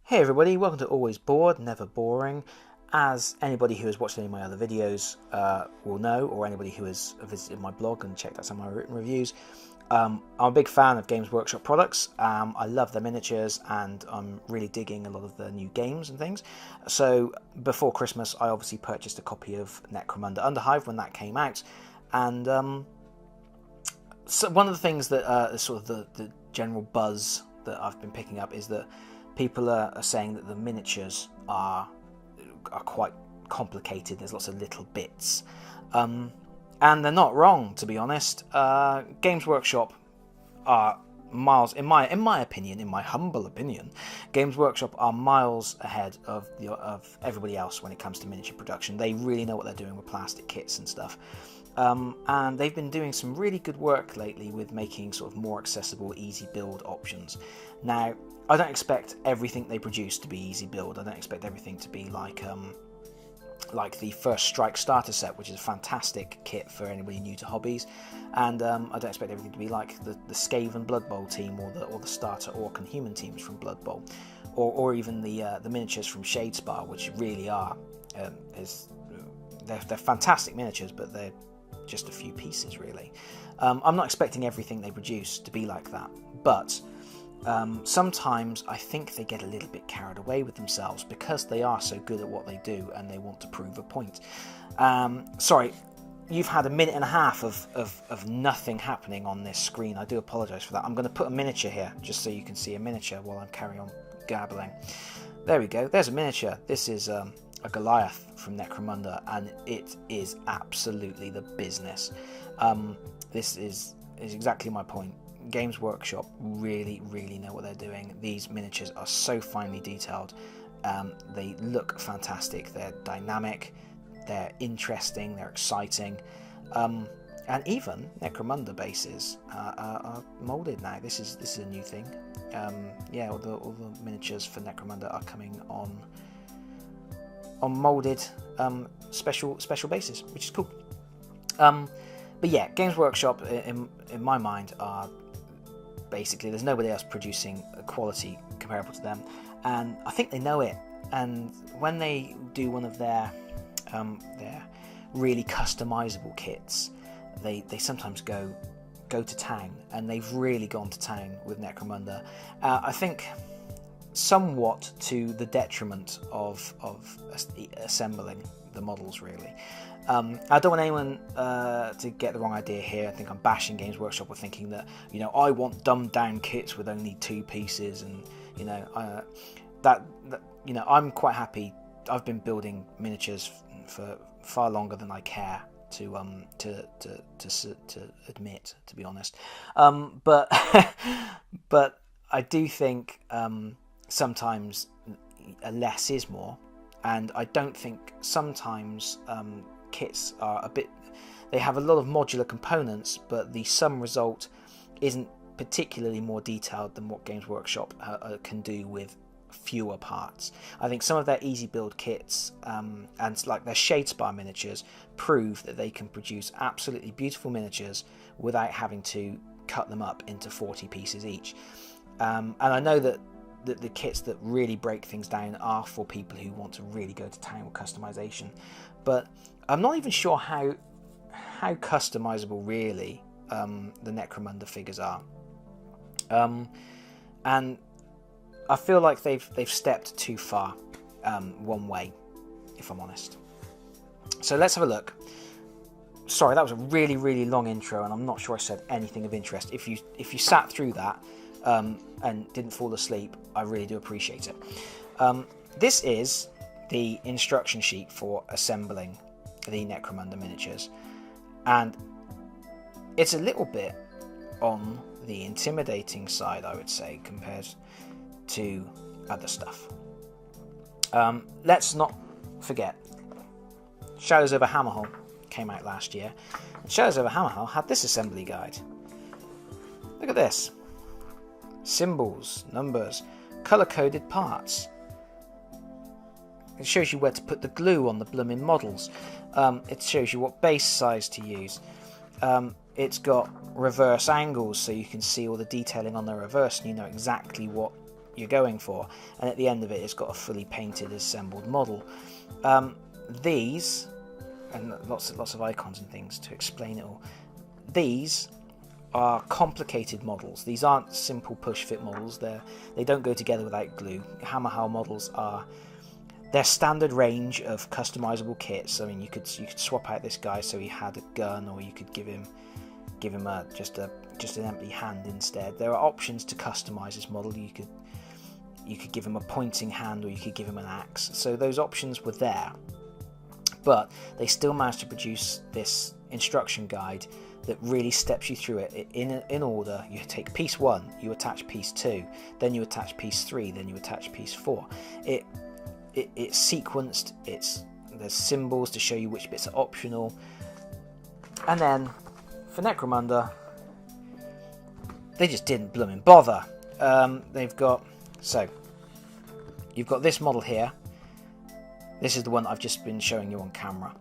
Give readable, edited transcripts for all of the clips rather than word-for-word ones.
Hey everybody, welcome to Always Bored, Never Boring. As anybody who has watched any of my other videos will know, or anybody who has visited my blog and checked out some of my written reviews, I'm a big fan of Games Workshop products. I love their miniatures and I'm really digging a lot of the new games and things. So before Christmas I obviously purchased a copy of Necromunda Underhive when that came out, and so one of the things that is sort of the general buzz that I've been picking up is that people are saying that the miniatures are quite complicated. There's lots of little bits, and they're not wrong, to be honest. Games Workshop are miles, in my opinion, in my humble opinion, Games Workshop are miles ahead of everybody else when it comes to miniature production. They really know what they're doing with plastic kits and stuff. And they've been doing some really good work lately with making sort of more accessible, easy build options. Now, I don't expect everything they produce to be easy build. I don't expect everything to be like the First Strike starter set, which is a fantastic kit for anybody new to hobbies, and I don't expect everything to be like the Skaven Blood Bowl team or the starter Orc and Human teams from Blood Bowl, or even the miniatures from Shadespire, which really are they're fantastic miniatures, but they're just a few pieces really. I'm not expecting everything they produce to be like that, but sometimes I think they get a little bit carried away with themselves because they are so good at what they do and they want to prove a point. Sorry, you've had a minute and a half of nothing happening on this screen. I do apologise for that. I'm going to put a miniature here just so you can see a miniature while I'm carrying on gabbling. There we go, there's a miniature. This is a Goliath from Necromunda, and it is absolutely the business. This is exactly my point. Games Workshop really know what they're doing. These miniatures are so finely detailed. They look fantastic. They're dynamic, they're interesting, they're exciting, and even Necromunda bases are molded now. This is a new thing. Yeah, all the miniatures for Necromunda are coming on molded special bases, which is cool. But yeah, Games Workshop in my mind are basically, there's nobody else producing a quality comparable to them, and I think they know it. And when they do one of their really customizable kits, they sometimes go to town, and they've really gone to town with Necromunda. I think somewhat to the detriment of assembling the models, really. I don't want anyone to get the wrong idea here. I think I'm bashing Games Workshop with thinking that, you know, I want dumbed down kits with only 2 pieces, and you know that you know, I'm quite happy. I've been building miniatures for far longer than I care to admit, to be honest. But but I do think sometimes less is more, and I don't think sometimes kits are a bit, they have a lot of modular components, but the sum result isn't particularly more detailed than what Games Workshop can do with fewer parts. I think some of their easy build kits and like their Shadespire miniatures prove that they can produce absolutely beautiful miniatures without having to cut them up into 40 pieces each. And I know that the kits that really break things down are for people who want to really go to town with customization, but I'm not even sure how customizable really the Necromunda figures are, and I feel like they've stepped too far one way, if I'm honest. So let's have a look. Sorry, that was a really long intro, and I'm not sure I said anything of interest. If you sat through that and didn't fall asleep, I really do appreciate it. This is the instruction sheet for assembling the Necromunda miniatures, and it's a little bit on the intimidating side, I would say, compared to other stuff. Let's not forget, Shadows over Hammerhall came out last year, and Shadows over Hammerhall had this assembly guide. Look at this. Symbols, numbers, colour-coded parts. It shows you where to put the glue on the blooming models. It shows you what base size to use. It's got reverse angles, so you can see all the detailing on the reverse, and you know exactly what you're going for, and at the end of it, it's got a fully painted, assembled model. These, and lots of icons and things to explain it all. These are complicated models. These aren't simple push-fit models. They don't go together without glue. Hammerhal models are their standard range of customizable kits. I mean, you could swap out this guy so he had a gun, or you could give him just an empty hand instead. There are options to customize this model. You could give him a pointing hand, or you could give him an axe. So those options were there, but they still managed to produce this instruction guide that really steps you through it in order. You take piece 1, you attach piece 2, then you attach piece 3, then you attach piece 4. It's sequenced. There's symbols to show you which bits are optional, and then for Necromunda, they just didn't blooming bother. You've got this model here. This is the one I've just been showing you on camera.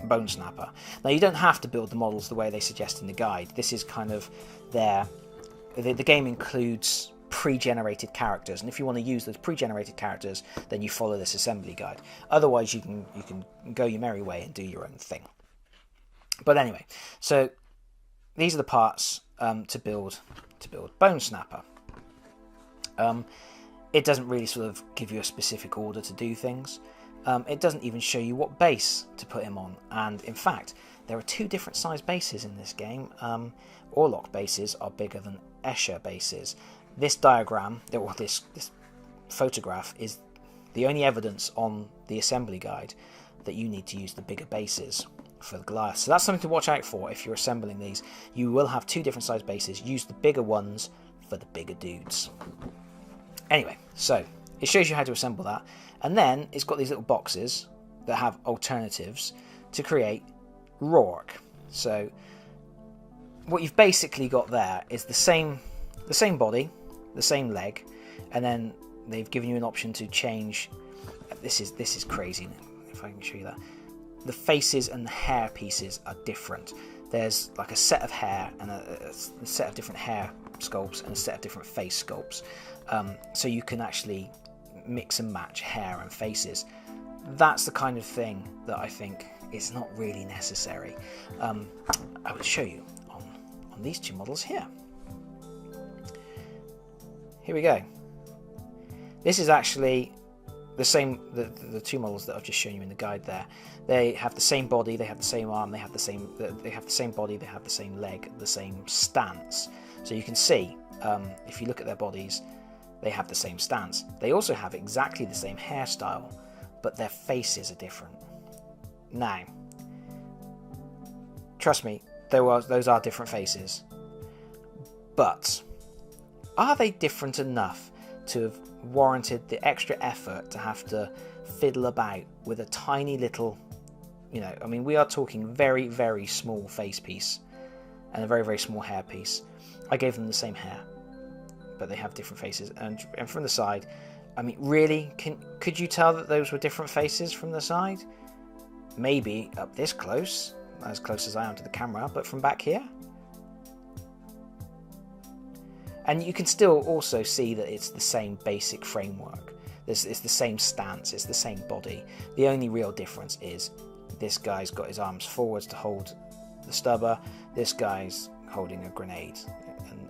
Bone Snapper. Now, you don't have to build the models the way they suggest in the guide. This is kind of the game includes pre-generated characters, and if you want to use those pre-generated characters, then you follow this assembly guide. Otherwise, you can go your merry way and do your own thing. But anyway, so these are the parts to build Bone Snapper. It doesn't really sort of give you a specific order to do things. It doesn't even show you what base to put him on, and in fact there are 2 different size bases in this game. Orlok bases are bigger than Escher bases. This diagram, or this photograph, is the only evidence on the assembly guide that you need to use the bigger bases for the Goliath. So that's something to watch out for if you're assembling these. You will have 2 different size bases. Use the bigger ones for the bigger dudes. Anyway, so it shows you how to assemble that, and then it's got these little boxes that have alternatives to create Rourke. So what you've basically got there is the same body, the same leg, and then they've given you an option to change. This is crazy. If I can show you that, the faces and the hair pieces are different. There's like a set of hair and a set of different hair sculpts and a set of different face sculpts. So you can actually mix and match hair and faces. That's the kind of thing that I think is not really necessary. I will show you on these 2 models here. Here we go. This is actually the same. The 2 models that I've just shown you in the guide there. They have the same body. They have the same arm. They have the same body. They have the same leg. The same stance. So you can see if you look at their bodies, they have the same stance. They also have exactly the same hairstyle, but their faces are different. Now, trust me, those are different faces. But are they different enough to have warranted the extra effort to have to fiddle about with a tiny little, I mean, we are talking very, very small face piece and a very, very small hair piece. I gave them the same hair, but they have different faces. And from the side, I mean, really, could you tell that those were different faces from the side? Maybe up this close, as close as I am to the camera, but from back here? And you can still also see that it's the same basic framework. It's the same stance, it's the same body. The only real difference is this guy's got his arms forwards to hold the stubber, this guy's holding a grenade,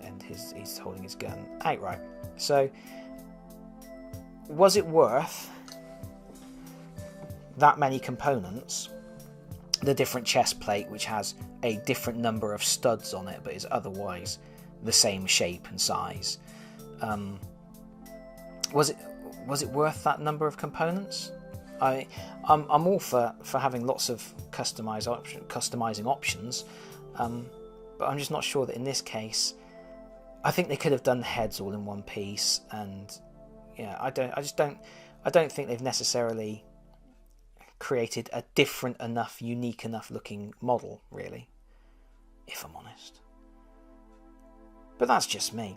and he's holding his gun outright. So, was it worth that many components? The different chest plate, which has a different number of studs on it, but is otherwise the same shape and size. Was it worth that number of components? I'm all for having lots of customizing options, but I'm just not sure that in this case. I think they could have done the heads all in one piece, and I don't think they've necessarily created a different enough, unique enough looking model, really, if I'm honest. But that's just me.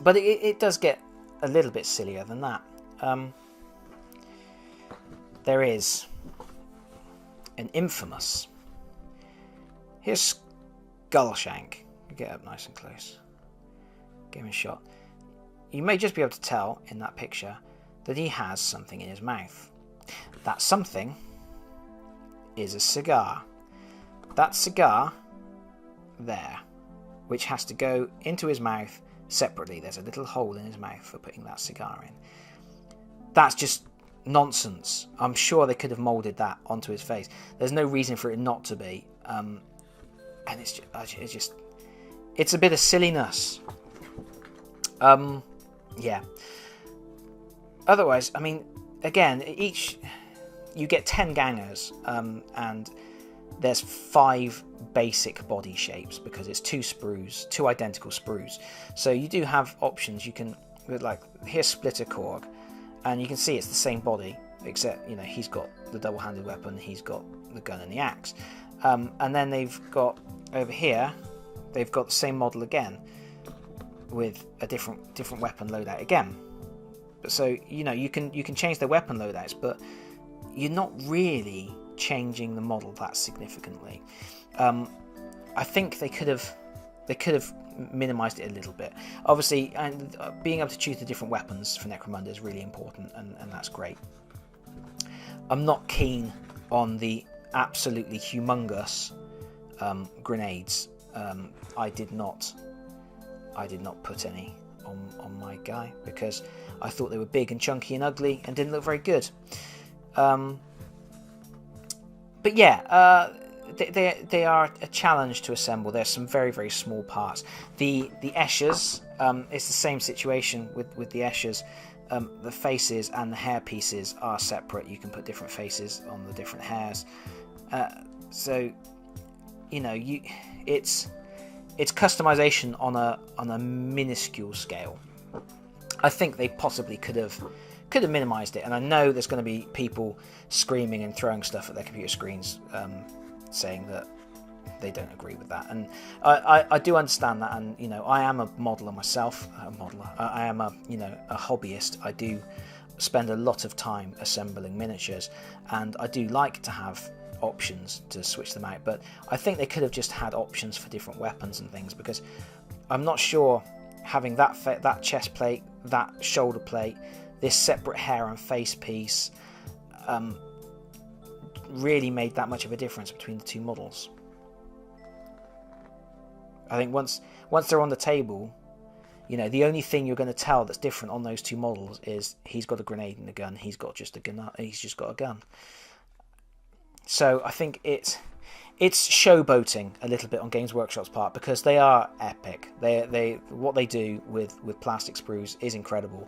But it does get a little bit sillier than that. There is an infamous. Here's Gull Shank. Get up nice and close. Give him a shot. you may just be able to tell in that picture that he has something in his mouth. That something is a cigar. That cigar there, which has to go into his mouth separately. There's a little hole in his mouth for putting that cigar in. That's just nonsense. I'm sure they could have moulded that onto his face. There's no reason for it not to be. And it's a bit of silliness. Yeah. Otherwise, I mean, again, you get 10 gangers, and there's 5 basic body shapes because it's 2 sprues, 2 identical sprues. So you do have options. You can, like, here's Splitter Korg, and you can see it's the same body, except, you know, he's got the double-handed weapon, he's got the gun and the axe. And then they've got, over here, they've got the same model again, with a different weapon loadout again. So, you know, you can change their weapon loadouts, but you're not really changing the model that significantly. I think they could have minimized it a little bit. Obviously, and being able to choose the different weapons for Necromunda is really important, and that's great. I'm not keen on the absolutely humongous grenades. I did not put any on my guy because I thought they were big and chunky and ugly and didn't look very good. But yeah, they are a challenge to assemble. There's some very, very small parts. The Esches, it's the same situation with the Esches. The faces and the hair pieces are separate. You can put different faces on the different hairs. So, you know, it's customization on a minuscule scale. I think they possibly could have minimized it, and I know there's going to be people screaming and throwing stuff at their computer screens, saying that they don't agree with that, and I do understand that. And you know, I am a modeler myself, I am a hobbyist. I do spend a lot of time assembling miniatures, and I do like to have options to switch them out, but I think they could have just had options for different weapons and things, because I'm not sure having that chest plate, that shoulder plate, this separate hair and face piece really made that much of a difference between the two models. I think once they're on the table, you know, the only thing you're going to tell that's different on those two models is he's got a grenade and a gun, he's just got a gun. So I think it's showboating a little bit on Games Workshop's part, because they are epic. They what they do with plastic sprues is incredible.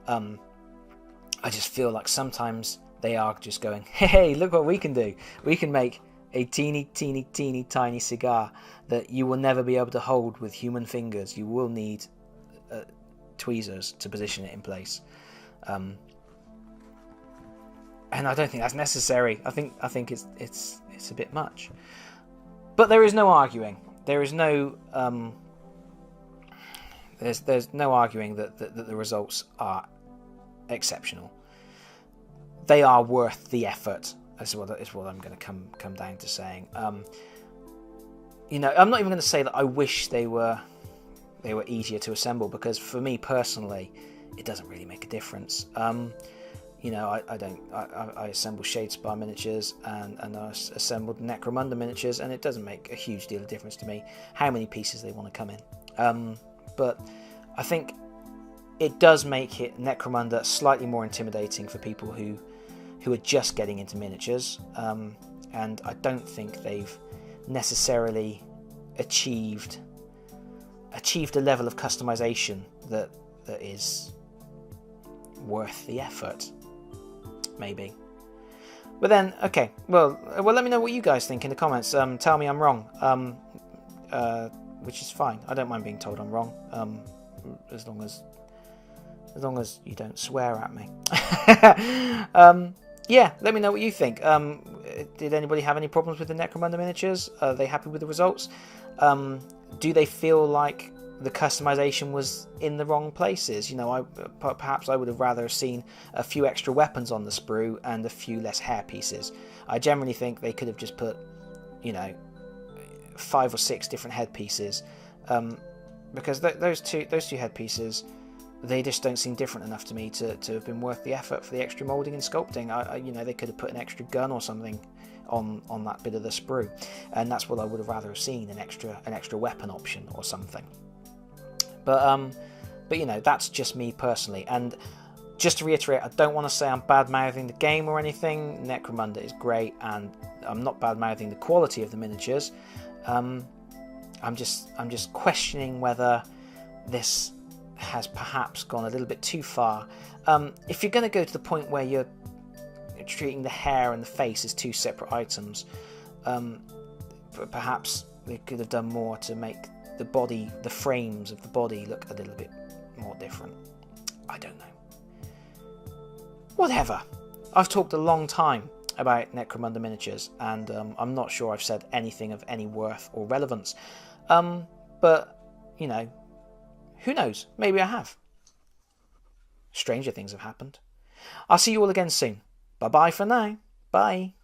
I just feel like sometimes they are just going, hey, look what we can do. We can make a teeny tiny cigar that you will never be able to hold with human fingers. You will need tweezers to position it in place. And I don't think that's necessary. I think it's a bit much. But there is no arguing. There is no there's no arguing that the results are exceptional. They are worth the effort. Is what I'm going to come down to saying. You know, I'm not even going to say that I wish they were easier to assemble, because for me personally, it doesn't really make a difference. You know, I assemble Shadespire miniatures and I assembled Necromunda miniatures, and it doesn't make a huge deal of difference to me how many pieces they want to come in. But I think it does make it Necromunda slightly more intimidating for people who are just getting into miniatures, and I don't think they've necessarily achieved a level of customization that is worth the effort. Maybe. But then, okay, well, let me know what you guys think in the comments. Tell me I'm wrong, which is fine. I don't mind being told I'm wrong, as long as you don't swear at me. Yeah, let me know what you think. Did anybody have any problems with the Necromunda miniatures? Are they happy with the results? Do they feel like the customization was in the wrong places? You know, perhaps I would have rather seen a few extra weapons on the sprue and a few less hair pieces. I generally think they could have just put, you know, 5 or 6 different head pieces, because those two head pieces they just don't seem different enough to me to have been worth the effort for the extra moulding and sculpting. They could have put an extra gun or something on that bit of the sprue, and that's what I would have rather have seen, an extra weapon option or something. But that's just me personally. And just to reiterate, I don't want to say I'm bad-mouthing the game or anything. Necromunda is great, and I'm not bad-mouthing the quality of the miniatures. I'm just questioning whether this has perhaps gone a little bit too far. If you're going to go to the point where you're treating the hair and the face as two separate items, perhaps they could have done more to make the frames of the body look a little bit more different. I don't know. Whatever. I've talked a long time about Necromunda miniatures, and I'm not sure I've said anything of any worth or relevance. But, who knows? Maybe I have. Stranger things have happened. I'll see you all again soon. Bye-bye for now. Bye.